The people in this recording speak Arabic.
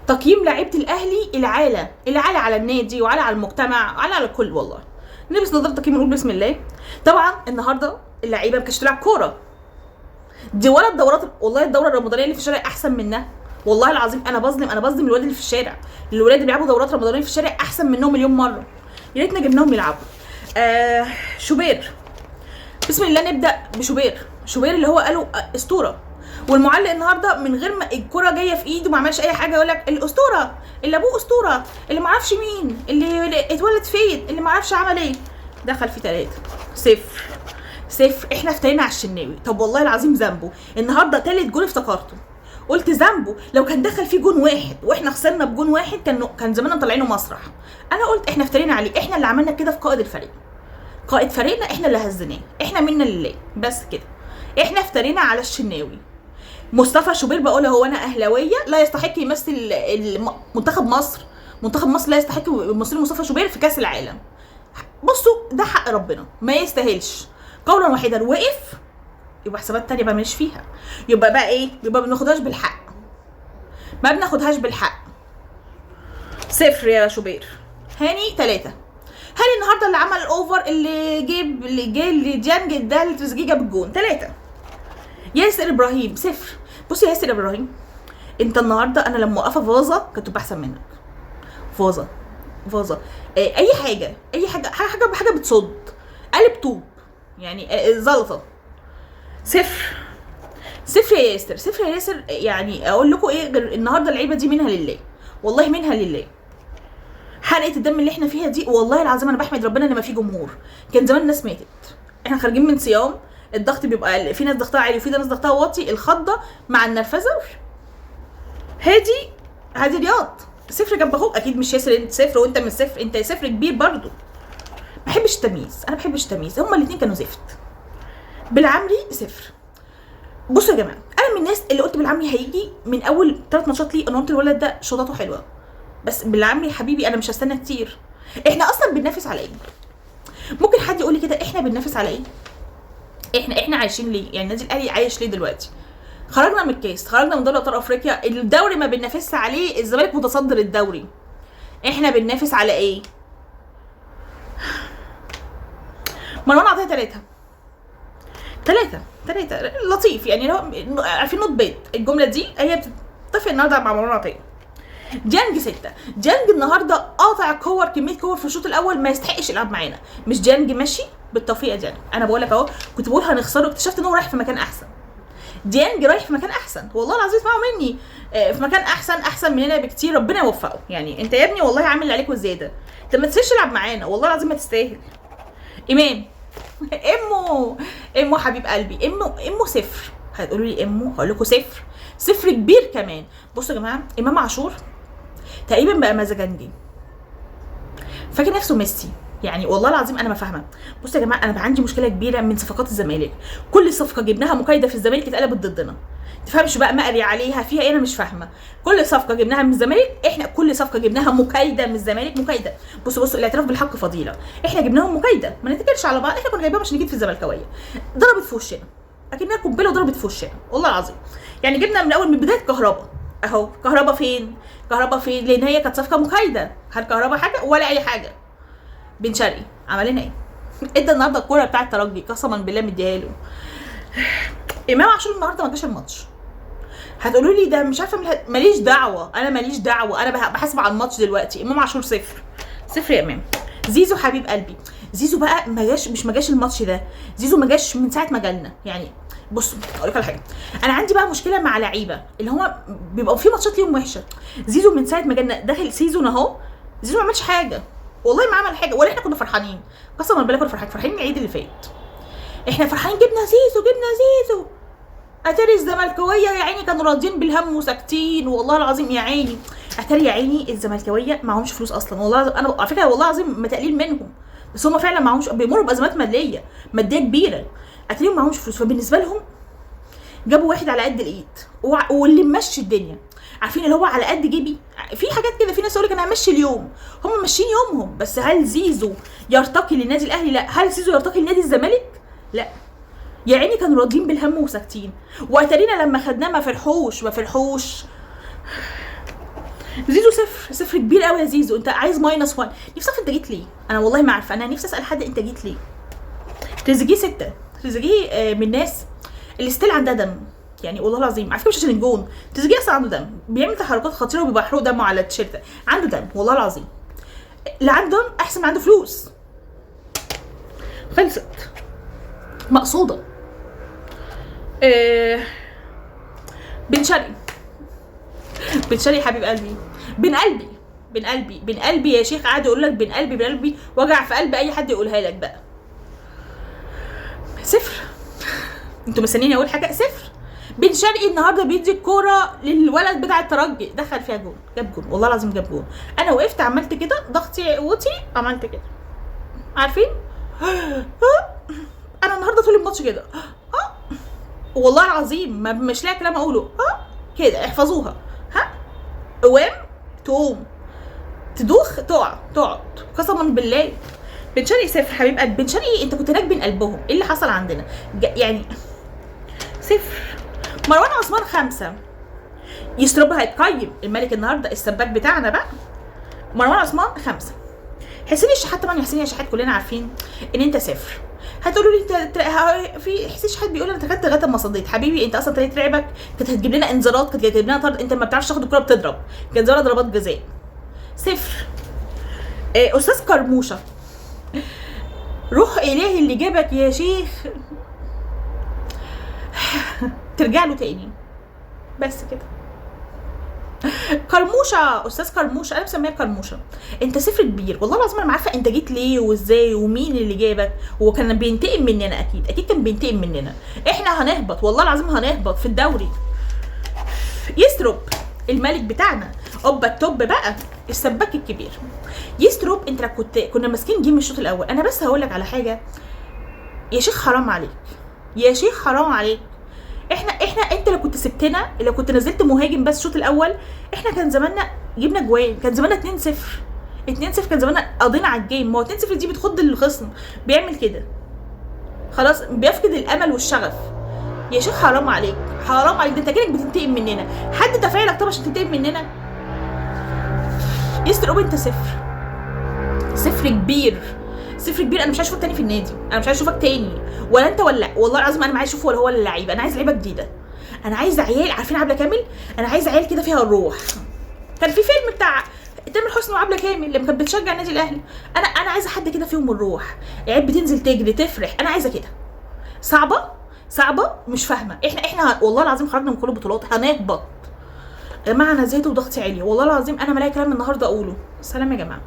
تقييم لعيبه الاهلي العالة على النادي وعلى المجتمع على الكل. والله نلبس نظاره تقييم ونقول بسم الله. طبعا النهارده اللعيبه ما كانتش تلعب كوره دي ولا الدورات. والله الدوره الرمضانيه اللي في الشارع احسن منها. والله العظيم انا بظلم الولاد اللي في الشارع. الولاد اللي بيلعبوا دورات رمضانيه في الشارع احسن منهم مليون مره. يا ريتنا جبناهم يلعبوا. شوبير، بسم الله نبدا بشوبير. شوبير اللي هو قالوا اسطوره، والمعلق النهارده من غير ما الكره جايه في ايده ما عملش اي حاجه يقول لك الاسطوره اللي ابوه اسطوره اللي ما اعرفش مين اللي اتولد فين اللي ما اعرفش عمل ايه. دخل في 3 0. احنا افترينا على الشناوي. طب والله العظيم ذنبه النهارده 3 جول افتكرته، قلت ذنبه لو كان دخل فيه جون واحد واحنا خسرنا بجون واحد كان زماننا مطلعينه مسرح. انا قلت احنا افترينا عليه، احنا اللي عملنا كده في قائد الفريق. قائد فريقنا احنا اللي هزناه، احنا منا لله بس كده. احنا افترينا على الشناوي. مصطفى شوبير بقول هو انا اهلاويه لا يستحق يمثل منتخب مصر. منتخب مصر لا يستحق يمثل مصطفى شوبير في كاس العالم. بصوا ده حق ربنا ما يستاهلش. قولا واحدا وقف، يبقى حسابات تانية بقى مش فيها. يبقى بقى ايه؟ يبقى ما بناخدهاش بالحق. ما بناخدهاش بالحق. 0 يا شوبير. هاني 3. هاني النهارده اللي عمل الاوفر اللي جه ديانج ده اللي تريزيجيه جاب الجون 3. ياسر ابراهيم 0. بص يا ياسر ابراهيم، انت النهارده انا لما موقفه فازه كنت تبقى احسن منك. فازه اي حاجه بتصد قلب طوب يعني زلطه. 0 يا ياسر. 0 يا ياسر. يعني اقول لكم ايه غير النهارده اللعيبه دي منها لله. والله منها لله. حلقه الدم اللي احنا فيها دي والله العظيم انا بحمد ربنا ان ما في جمهور. كان زمان الناس ماتت. احنا خارجين من صيام، الضغط بيبقى في ناس ضغطها عالي وفي ناس ضغطها واطي، الخضه مع النرفزه. هادي رياض 0 جنب اخوك. اكيد مش ياسر انت 0 وانت من 0، انت 0 كبير برضو. ما بحبش التمييز، انا ما بحبش التمييز. هما الاثنين كانوا زفت. بالعمري 0. بصوا يا جماعه، انا من الناس اللي قلت بالعمري هيجي من اول 3 ماتشات ليه. انا قلت الولد ده شوطاته حلوه، بس بالعمري حبيبي انا مش هستنى كتير. احنا اصلا بننافس على ايه؟ ممكن حد يقول لي كده احنا بننافس على ايه؟ احنا عايشين ليه؟ يعني النادي الاهلي عايش ليه دلوقتي؟ خرجنا من الكاس، خرجنا من دوري ابطال افريقيا، الدوري ما بننافسش عليه، الزمالك متصدر الدوري. احنا بننافس على ايه؟ مروان عطيه 3 لطيف يعني. لو عارفين نوت بيت الجمله دي هي بتتفق النهارده مع مروان عطيه. ديانج 6. ديانج النهارده قاطع كميه كور في الشوط الاول ما يستحقش يلعب معانا. مش ديانج ماشي بالتوفيق يا ديانج. انا بقول لك اهو، كنت بقول هنخسره، اكتشفت ان هو رايح في مكان احسن. ديانج رايح في مكان احسن والله العظيم، اسمعوا مني. في مكان احسن مننا بكتير. ربنا يوفقه. يعني انت يا ابني والله عامل اللي عليك وزياده. انت ما تسيبش تلعب معانا والله العظيم ما تستاهل. امام امه حبيب قلبي. امه 0. هتقولوا لي امه، هقول لكم 0 كبير كمان. بصوا يا جماعه، امام عاشور تقريبا بقى مزاجنجي، فاكر نفسه ميسي. يعني والله العظيم انا ما فاهمه. بصوا يا جماعه، انا بقى عندي مشكله كبيره من صفقات الزمالك. كل صفقه جبناها مكايده في الزمالك اتقلبت ضدنا. تفهمش بقى مقري عليها فيها ايه؟ انا مش فاهمه. كل صفقه جبناها من الزمالك، احنا كل صفقه جبناها مكايده من الزمالك مكايده. بصوا الاعتراف بالحق فضيله. احنا جبناهم مكايده، ما نتكلش على بعض. احنا كنا جايبينها عشان نجيب في الزملكاويه، ضربت في وشنا اكنها قنبله وضربت في وشنا والله العظيم. يعني جبنا من بدايه كهربا اهو. كهربا فين؟ لان هي كانت صفقه مكايده. هل كهربا حاجه ولا اي حاجه؟ بن شرقي عمل لنا ايه؟ ادى النهارده الكوره بتاعه الترجي قسما بالله مديها له. امام عاشور النهارده ما جاش الماتش. هتقولوا لي ده مش عارفه، ماليش دعوه. انا بحاسب على الماتش دلوقتي. امام عاشور 0 يا امام. زيزو حبيب قلبي. زيزو بقى ما جاش الماتش ده. زيزو ما جاش من ساعه ما جالنا. يعني بص اقول لك على حاجه، انا عندي بقى مشكله مع لعيبه اللي هو بيبقوا في ماتشات ليهم وحشه. زيزو من ساعه ما جالنا داخل سيزون اهو، زيزو ما عملش حاجه والله، ما عمل حاجه. ولا احنا كنا فرحانين قسما بالله، كنا فرحانين العيد اللي فات. احنا فرحانين جبنا زيزو. اتاري الزملكاويه يا عيني كانوا راضيين بالهم وساكتين والله العظيم يا عيني. اتاري يا عيني الزملكاويه معهمش فلوس اصلا والله. انا على فكره والله العظيم متقليل منهم، بس هم فعلا معهمش، بيمروا بازمات ماديه كبيره. اتاريهم معهمش فلوس، فبالنسبه لهم جابوا واحد على قد الايد واللي ممشي الدنيا. عارفين اللي هو على قد جيبي. في حاجات كده، في ناس يقول لك انا همشي اليوم، هم ماشيين يومهم. بس هل زيزو يرتقي للنادي الاهلي؟ لا. هل زيزو يرتقي لنادي الزمالك؟ لا. يا عيني كانوا راضيين بالهم وساكتين. واتارينا لما خدناه ما فرحوش. زيزو صفر، صفر كبير قوي يا زيزو. انت عايز ماينس 1. نفسي اعرف انت جيت ليه، انا والله ما عارفه، انا نفسي اسال حد انت جيت ليه. تريزيجيه 6. تريزيجيه من الناس اللي ستيل عندها دم، يعني والله العظيم على فكره مش عشان الجون، تريزيجيه اصلا عنده دم، بيعمل تحركات خطيره وبيبقى محروق دمه على التيشيرت، عنده دم والله العظيم. اللي عنده دم احسن من عنده فلوس. خلصت مقصوده. بن شرقي، بن شرقي حبيب قلبي، بن قلبي، بن قلبي، بن قلبي يا شيخ. قاعد يقول لك بن قلبي، بن قلبي، وجع في قلب اي حد يقولها لك بقى. صفر. انتوا مستنيين اقول حاجه؟ صفر. بن شرقي النهارده بيدي الكوره للولد بتاع الترجي، دخل فيها جون، جاب جون والله العظيم جاب جون. انا وقفت عملت كده، ضغطي قوتي عملت كده، عارفين؟ انا النهارده طول الماتش كده والله العظيم مش لاقي كلام اقوله. كده احفظوها. قوام تقوم، تدوخ تقع، تقعد، قسما بالله. بن شرقي صفر حبيب قلبي. بن شرقي انت كنت هناك بين قلبهم، ايه اللي حصل عندنا؟ يعني صفر. مروان عثمان 5. يستروب هيتقيم الملك النهارده، السباك بتاعنا بقى. مروان عثمان 5. حسين الشحات طبعا، يا حسين الشحات كلنا عارفين ان انت صفر. هتقولوا لي انت في حسين الشحات بيقول انا اتخذت لغايه ما صديت. حبيبي انت اصلا طريقه لعبك كانت هتجيب لنا انذارات، كانت هتجيب لنا طرد، انت ما بتعرفش تاخد الكوره بتضرب، كانت زي ضربات جزاء. صفر. استاذ كرموشه، روح الهي اللي جابك يا شيخ ترجع له تاني، بس كده. كرموشه، استاذ كرموشه، انا مسميه كرموشه. انت صفر كبير والله العظيم. انا ما عارفه انت جيت ليه وازاي ومين اللي جابك، وكان بينتقم مننا، اكيد كان بينتقم مننا. احنا هنهبط والله العظيم، هنهبط في الدوري. يستروب الملك بتاعنا، اوبا التوب بقى، السباك الكبير. يستروب انت كنا ماسكين جيم الشوط الاول. انا بس هقول لك على حاجه يا شيخ، حرام عليك يا شيخ، حرام عليك. احنا انت لو كنت سبتنا، لو كنت نزلت مهاجم بس الشوط الاول، احنا كان زماننا جبنا جوان، كان زماننا 2-0 2-0، كان زماننا قضينا على الجيم. ما هو 2-0 دي بتخض الخصم، بيعمل كده خلاص، بيفقد الامل والشغف. يا شيخ حرام عليك، حرام عليك، ده انت كده بتنتقم مننا. حد دافع لك طب عشان تنتقم مننا؟ يستر اوب انت صفر، صفر كبير، صفر كبير. انا مش عايز اشوفك تاني في النادي، انا مش عايز اشوفك تاني، ولا انت ولا والله العظيم انا ما عايز اشوفه ولا هو ولا اللعيبه. انا عايز لعيبه جديده، انا عايز عيال عارفين عبله كامل، انا عايز عيال كده فيها الروح. كان في فيلم بتاع تامر حسني وعبله كامل لما كانت بتشجع النادي الاهلي. انا عايزه حد كده فيهم الروح، عيال بتنزل تجري تفرح، انا عايزه كده. صعبه مش فاهمه. احنا والله العظيم خرجنا من كل البطولات، هنهبط يا جماعه. انا زهقت وضغطي عالي والله العظيم، انا ملاقي كلام النهارده اقوله. سلام يا جماعه.